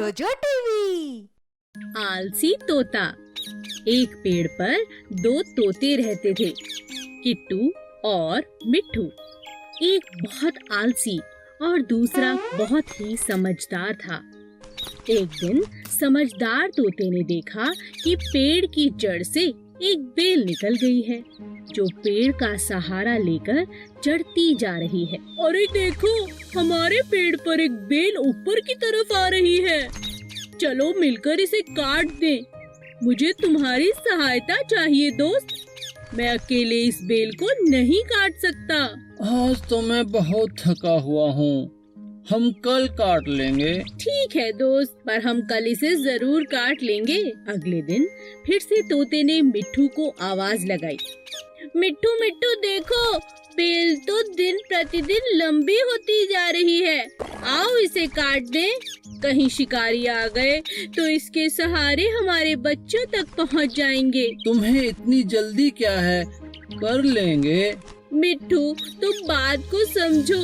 जोजो टीवी। आलसी तोता। एक पेड़ पर दो तोते रहते थे, किट्टू और मिट्ठू। एक बहुत आलसी और दूसरा बहुत ही समझदार था। एक दिन समझदार तोते ने देखा कि पेड़ की जड़ से एक बेल निकल गई है, जो पेड़ का सहारा लेकर चढ़ती जा रही है। अरे देखो, हमारे पेड़ पर एक बेल ऊपर की तरफ आ रही है। चलो मिलकर इसे काट दें। मुझे तुम्हारी सहायता चाहिए दोस्त। मैं अकेले इस बेल को नहीं काट सकता। आज तो मैं बहुत थका हुआ हूँ, हम कल काट लेंगे। ठीक है दोस्त, पर हम कल इसे जरूर काट लेंगे। अगले दिन फिर से तोते ने मिट्ठू को आवाज लगाई। मिट्ठू मिट्ठू देखो, बेल तो दिन प्रतिदिन लंबी होती जा रही है। आओ इसे काट दें। कहीं शिकारी आ गए तो इसके सहारे हमारे बच्चों तक पहुंच जाएंगे। तुम्हें इतनी जल्दी क्या है, कर लेंगे। मिट्ठू तुम बात को समझो,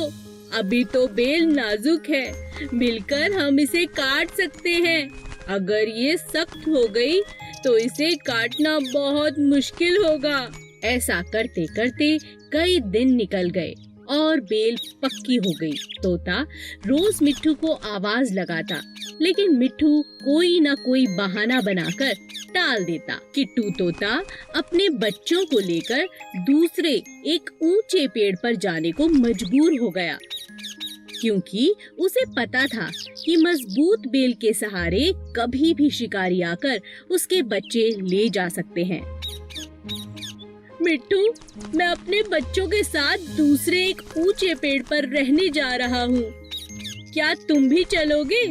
अभी तो बेल नाजुक है, मिलकर हम इसे काट सकते हैं। अगर ये सख्त हो गई तो इसे काटना बहुत मुश्किल होगा। ऐसा करते करते कई दिन निकल गए और बेल पक्की हो गई। तोता रोज मिट्ठू को आवाज लगाता, लेकिन मिट्ठू कोई ना कोई बहाना बनाकर टाल देता। किट्टू तोता अपने बच्चों को लेकर दूसरे एक ऊंचे पेड़ पर जाने को मजबूर हो गया, क्योंकि उसे पता था कि मजबूत बेल के सहारे कभी भी शिकारी आकर उसके बच्चे ले जा सकते हैं। मिट्ठू, मैं अपने बच्चों के साथ दूसरे एक ऊंचे पेड़ पर रहने जा रहा हूँ। क्या तुम भी चलोगे?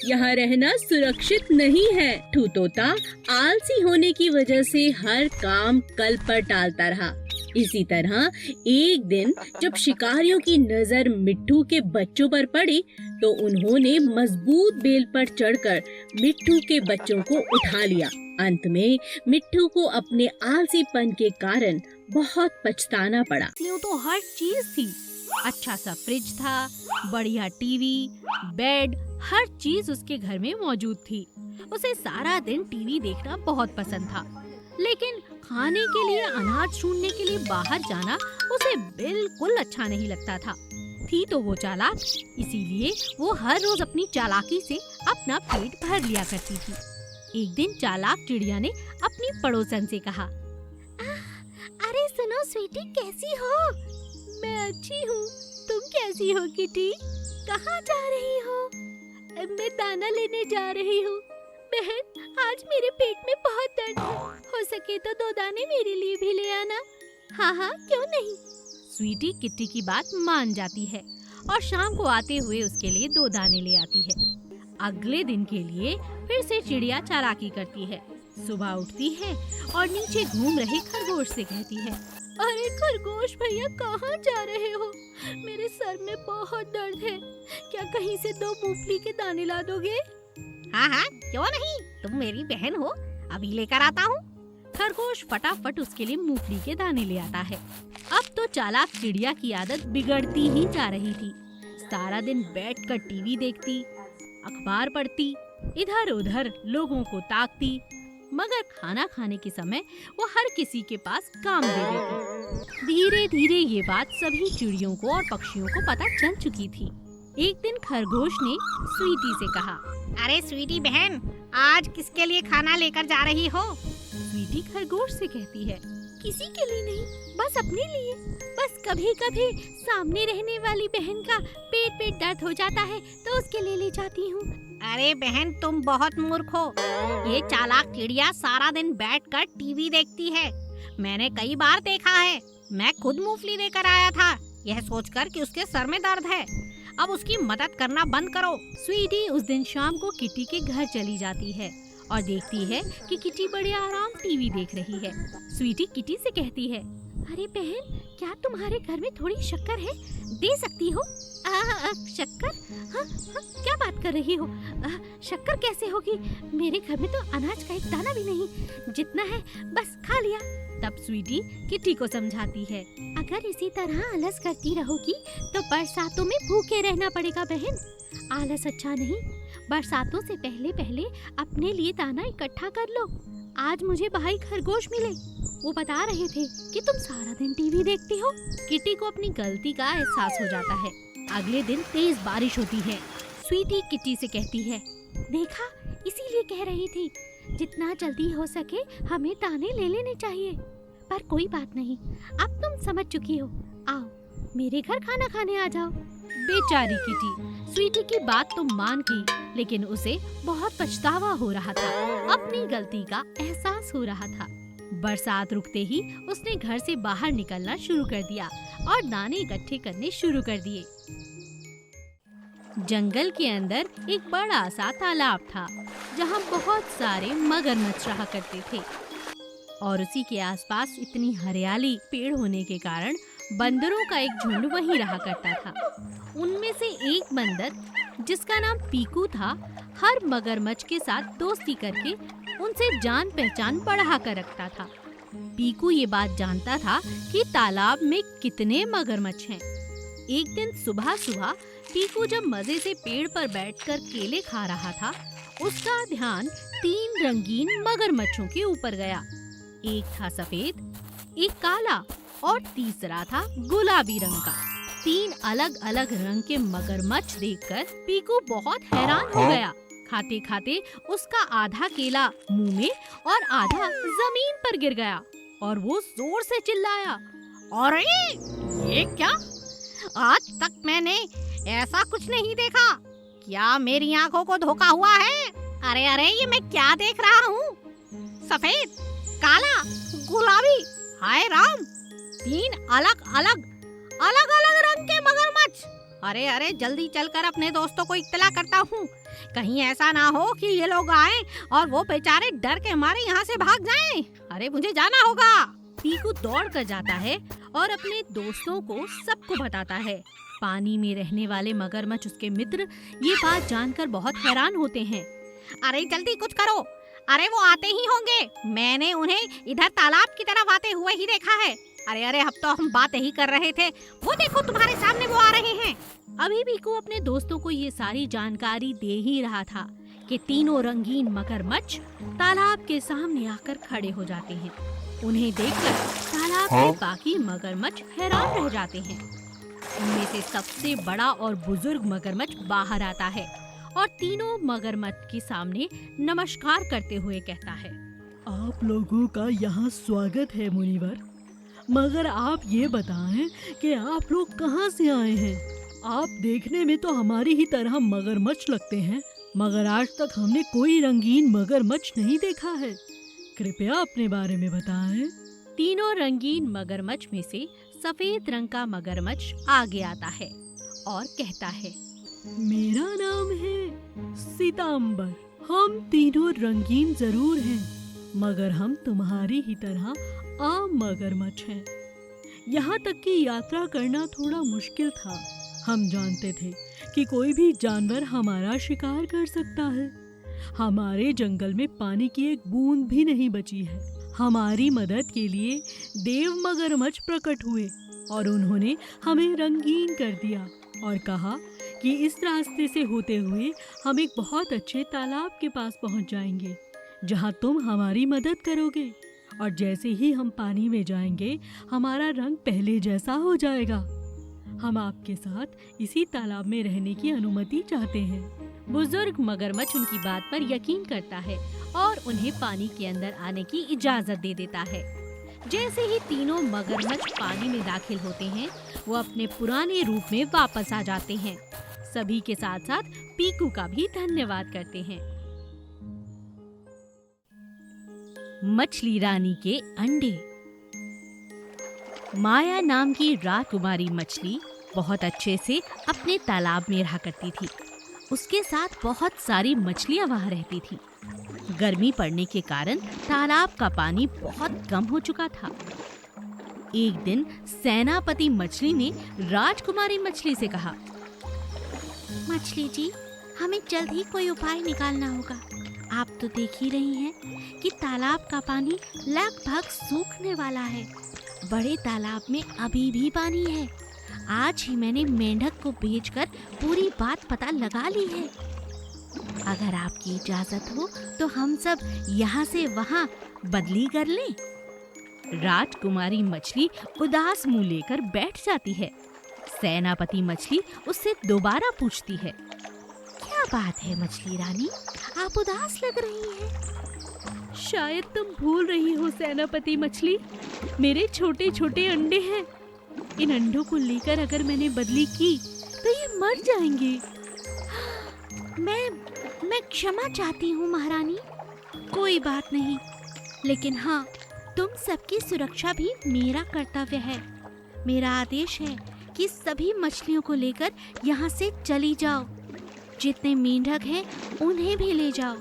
यहाँ रहना सुरक्षित नहीं है। मिट्ठू तोता आलसी होने की वजह से हर काम कल पर टालता रहा। इसी तरह एक दिन जब शिकारियों की नजर मिट्ठू के बच्चों पर पड़ी, तो उन्होंने मजबूत बेल पर चढ़कर मिट्ठू के बच्चों को उठा लिया। अंत में मिट्ठू को अपने आलसीपन के कारण बहुत पछताना पड़ा। तो हर चीज थी, अच्छा सा फ्रिज था, बढ़िया टीवी, बेड, हर चीज उसके घर में मौजूद थी। उसे सारा दिन टीवी देखना बहुत पसंद था, लेकिन खाने के लिए अनाज ढूंढने के लिए बाहर जाना उसे बिल्कुल अच्छा नहीं लगता था। थी तो वो चालाक, इसीलिए वो हर रोज अपनी चालाकी से अपना पेट भर लिया करती थी। एक दिन चालाक चिड़िया ने अपनी पड़ोसन से कहा, अरे सुनो स्वीटी, कैसी हो? मैं अच्छी हूँ, तुम कैसी हो किटी? कहाँ जा रही हो? मैं दाना लेने जा रही हूँ। बहन, आज मेरे पेट में बहुत दर्द है, हो सके तो 2 दाने मेरे लिए भी ले आना। हाँ हाँ, क्यों नहीं। स्वीटी किट्टी की बात मान जाती है और शाम को आते हुए उसके लिए 2 दाने ले आती है। अगले दिन के लिए फिर से चिड़िया चालाकी करती है। सुबह उठती है और नीचे घूम रहे खरगोश से कहती है, अरे खरगोश भैया, कहाँ जा रहे हो? मेरे सर में बहुत दर्द है, क्या कहीं से 2 मूंगफली के दाने ला दोगे? हाँ हाँ, क्यों नहीं, तुम मेरी बहन हो, अभी लेकर आता हूँ। खरगोश फटाफट उसके लिए मूंगफली के दाने ले आता है। अब तो चालाक चिड़िया की आदत बिगड़ती ही जा रही थी। सारा दिन बैठकर टीवी देखती, अखबार पढ़ती, इधर उधर लोगों को ताकती, मगर खाना खाने के समय वो हर किसी के पास काम दे देती। धीरे धीरे ये बात सभी चिड़ियों को और पक्षियों को पता चल चुकी थी। एक दिन खरगोश ने स्वीटी से कहा, अरे स्वीटी बहन, आज किसके लिए खाना लेकर जा रही हो? स्वीटी खरगोश से कहती है, किसी के लिए नहीं, बस अपने लिए। बस कभी कभी सामने रहने वाली बहन का पेट दर्द हो जाता है तो उसके लिए ले जाती हूँ। अरे बहन, तुम बहुत मूर्ख हो। ये चालाक चिड़िया सारा दिन बैठकर टीवी देखती है। मैंने कई बार देखा है। मैं खुद मूंगफली लेकर आया था, यह सोचकर कि उसके सर में दर्द है। अब उसकी मदद करना बंद करो। स्वीटी उस दिन शाम को किट्टी के घर चली जाती है और देखती है कि किट्टी बड़े आराम टीवी देख रही है। स्वीटी किट्टी से कहती है, अरे बहन, क्या तुम्हारे घर में थोड़ी शक्कर है? दे सकती हो? शक्कर? हाँ, क्या बात कर रही हो? शक्कर कैसे होगी? मेरे घर में तो अनाज का एक दाना भी नहीं, जितना है बस खा लिया। तब स्वीटी किट्टी को समझाती है, अगर इसी तरह आलस करती रहोगी तो बरसातों में भूखे रहना पड़ेगा बहन। आलस अच्छा नहीं, बरसातों से पहले पहले अपने लिए दाना इकट्ठा कर लो। आज मुझे भाई खरगोश मिले, वो बता रहे थे कि तुम सारा दिन टीवी देखती हो। किटी को अपनी गलती का एहसास हो जाता है। अगले दिन तेज बारिश होती है। स्वीटी किटी से कहती है, देखा, इसीलिए कह रही थी जितना जल्दी हो सके हमें दाने ले लेने चाहिए। पर कोई बात नहीं, अब तुम समझ चुकी हो। आओ मेरे घर खाना खाने आ जाओ। बेचारी किटी स्वीटी की बात तो मान गई, लेकिन उसे बहुत पछतावा हो रहा था। अपनी गलती का एहसास हो रहा था। बरसात रुकते ही उसने घर से बाहर निकलना शुरू कर दिया और दाने इकट्ठे करने शुरू कर दिए। जंगल के अंदर एक बड़ा सा तालाब था जहाँ बहुत सारे मगरमच्छ रहा करते थे और उसी के आसपास इतनी हरियाली पेड़ होने के कारण बंदरों का एक झुंड वहीं रहा करता था। उनमें से एक बंदर जिसका नाम पीकू था, हर मगरमच्छ के साथ दोस्ती करके उनसे जान पहचान बढ़ा कर रखता था। पीकू ये बात जानता था कि तालाब में कितने मगरमच्छ हैं। एक दिन सुबह सुबह पीकू जब मजे से पेड़ पर बैठकर केले खा रहा था, उसका ध्यान 3 रंगीन मगरमच्छों के ऊपर गया। एक था सफेद, एक काला और तीसरा था गुलाबी रंग का। 3 अलग अलग रंग के मगरमच्छ देखकर पीकू बहुत हैरान हो गया। खाते खाते उसका आधा केला मुंह में और आधा जमीन पर गिर गया और वो जोर से चिल्लाया, अरे ये क्या? आज तक मैंने ऐसा कुछ नहीं देखा। क्या मेरी आंखों को धोखा हुआ है? अरे अरे ये मैं क्या देख रहा हूँ? सफेद, काला, गुलाबी, हाय राम, 3 अलग अलग रंग के मगरमच्छ। अरे अरे जल्दी चलकर अपने दोस्तों को इत्तला करता हूँ। कहीं ऐसा ना हो कि ये लोग आए और वो बेचारे डर के मारे यहाँ से भाग जाएं। अरे मुझे जाना होगा। पीकू दौड़ कर जाता है और अपने दोस्तों को सबको बताता है। पानी में रहने वाले मगरमच्छ उसके मित्र ये बात जानकर बहुत हैरान होते हैं। अरे जल्दी कुछ करो, अरे वो आते ही होंगे, मैंने उन्हें इधर तालाब की तरफ आते हुए ही देखा है। अरे अरे अब तो हम बात ही कर रहे थे, वो देखो तुम्हारे सामने वो आ रहे हैं। अभी पीकू अपने दोस्तों को ये सारी जानकारी दे ही रहा था कि तीनों रंगीन मगरमच्छ तालाब के सामने आकर खड़े हो जाते हैं। उन्हें देखकर तालाब के बाकी मगरमच्छ हैरान रह जाते हैं। उनमें से सबसे बड़ा और बुजुर्ग मगरमच्छ बाहर आता है और तीनों मगरमच्छ के सामने नमस्कार करते हुए कहता है, आप लोगों का यहाँ स्वागत है मुनिवर, मगर आप ये बताएं कि आप लोग कहाँ से आए हैं? आप देखने में तो हमारी ही तरह मगरमच्छ लगते हैं, मगर आज तक हमने कोई रंगीन मगरमच्छ नहीं देखा है। कृपया अपने बारे में बताएं। तीनों रंगीन मगरमच्छ में से सफेद रंग का मगरमच्छ आगे आता है और कहता है, मेरा नाम है सीतांबर। हम तीनों रंगीन जरूर हैं, मगर हम तुम्हारी ही तरह आम मगरमच्छ हैं। यहाँ तक कि यात्रा करना थोड़ा मुश्किल था। हम जानते थे कि कोई भी जानवर हमारा शिकार कर सकता है। हमारे जंगल में पानी की एक बूंद भी नहीं बची है। हमारी मदद के लिए देव मगरमच्छ प्रकट हुए और उन्होंने हमें रंगीन कर दिया और कहा कि इस रास्ते से होते हुए हम एक बहुत अच्छे तालाब के पास पहुंच जाएंगे, जहां तुम हमारी मदद करोगे, और जैसे ही हम पानी में जाएंगे हमारा रंग पहले जैसा हो जाएगा। हम आपके साथ इसी तालाब में रहने की अनुमति चाहते हैं। बुजुर्ग मगरमच्छ उनकी बात पर यकीन करता है और उन्हें पानी के अंदर आने की इजाजत दे देता है। जैसे ही तीनों मगरमच्छ पानी में दाखिल होते हैं, वो अपने पुराने रूप में वापस आ जाते हैं। सभी के साथ साथ पीकू का भी धन्यवाद करते हैं। मछली रानी के अंडे। माया नाम की राजकुमारी मछली बहुत अच्छे से अपने तालाब में रहा करती थी। उसके साथ बहुत सारी मछलियां वहां रहती थी। गर्मी पड़ने के कारण तालाब का पानी बहुत कम हो चुका था। एक दिन सेनापति मछली ने राजकुमारी मछली से कहा, मछली जी, हमें जल्द ही कोई उपाय निकालना होगा। आप तो देख ही रही हैं कि तालाब का पानी लगभग सूखने वाला है। बड़े तालाब में अभी भी पानी है। आज ही मैंने मेंढक को भेजकर पूरी बात पता लगा ली है। अगर आपकी इजाजत हो तो हम सब यहाँ से वहाँ बदली कर लें। राजकुमारी मछली उदास मुंह लेकर बैठ जाती है। सेनापति मछली उससे दोबारा पूछती है, क्या बात है मछली रानी, आप उदास लग रही हैं? शायद तुम भूल रही हो सेनापति मछली, मेरे छोटे छोटे अंडे हैं। इन अंडों को लेकर अगर मैंने बदली की तो ये मर जाएंगे। मैं क्षमा चाहती हूँ महारानी, कोई बात नहीं, लेकिन हाँ, तुम सबकी सुरक्षा भी मेरा कर्तव्य है। मेरा आदेश है कि सभी मछलियों को लेकर यहाँ से चली जाओ। जितने मेंढक हैं उन्हें भी ले जाओ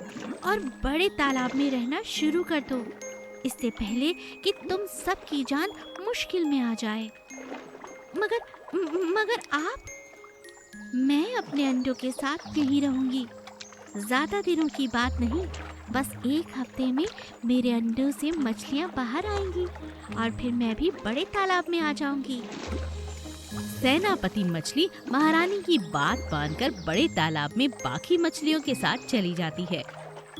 और बड़े तालाब में रहना शुरू कर दो, इससे पहले कि तुम सबकी जान मुश्किल में आ जाए। मगर आप? मैं अपने अंडों के साथ यहीं रहूंगी। ज्यादा दिनों की बात नहीं, बस 1 हफ्ते में मेरे अंडों से मछलियां बाहर आएंगी और फिर मैं भी बड़े तालाब में आ जाऊंगी। सेनापति मछली महारानी की बात मानकर बड़े तालाब में बाकी मछलियों के साथ चली जाती है।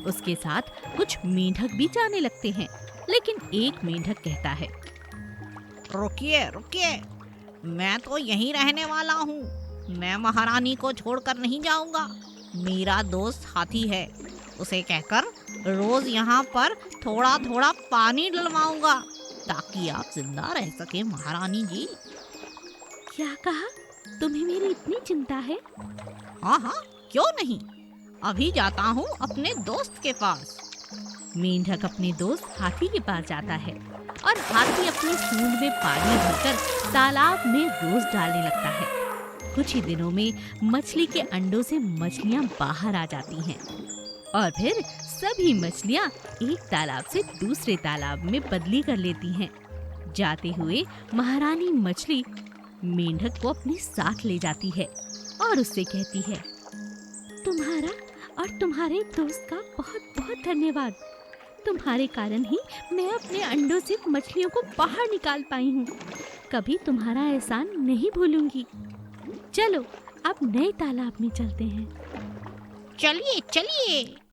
उसके साथ कुछ मेंढक भी जाने लगते हैं, लेकिन एक मेंढक कहता है, रुकिए रुकिए, मैं तो यहीं रहने वाला हूँ। मैं महारानी को छोड़कर नहीं जाऊंगा। मेरा दोस्त हाथी है, उसे कहकर रोज यहाँ पर थोड़ा थोड़ा पानी डलवाऊंगा ताकि आप जिंदा रह सके महारानी जी। क्या कहा? तुम्हें मेरी इतनी चिंता है? हाँ हाँ, क्यों नहीं, अभी जाता हूँ अपने दोस्त के पास। मेंढक अपने दोस्त हाथी के पास जाता है और हाथी अपनी सूंड में पानी भरकर तालाब में रोज डालने लगता है। कुछ ही दिनों में मछली के अंडों से मछलियां बाहर आ जाती हैं और फिर सभी मछलियां एक तालाब से दूसरे तालाब में बदली कर लेती हैं। जाते हुए महारानी मछली मेंढक को अपने साथ ले जाती है और उससे कहती है, तुम्हारा और तुम्हारे दोस्त का बहुत बहुत धन्यवाद। तुम्हारे कारण ही मैं अपने अंडों से मछलियों को बाहर निकाल पाई हूँ। कभी तुम्हारा एहसान नहीं भूलूंगी। चलो अब नए तालाब में चलते हैं। चलिए चलिए।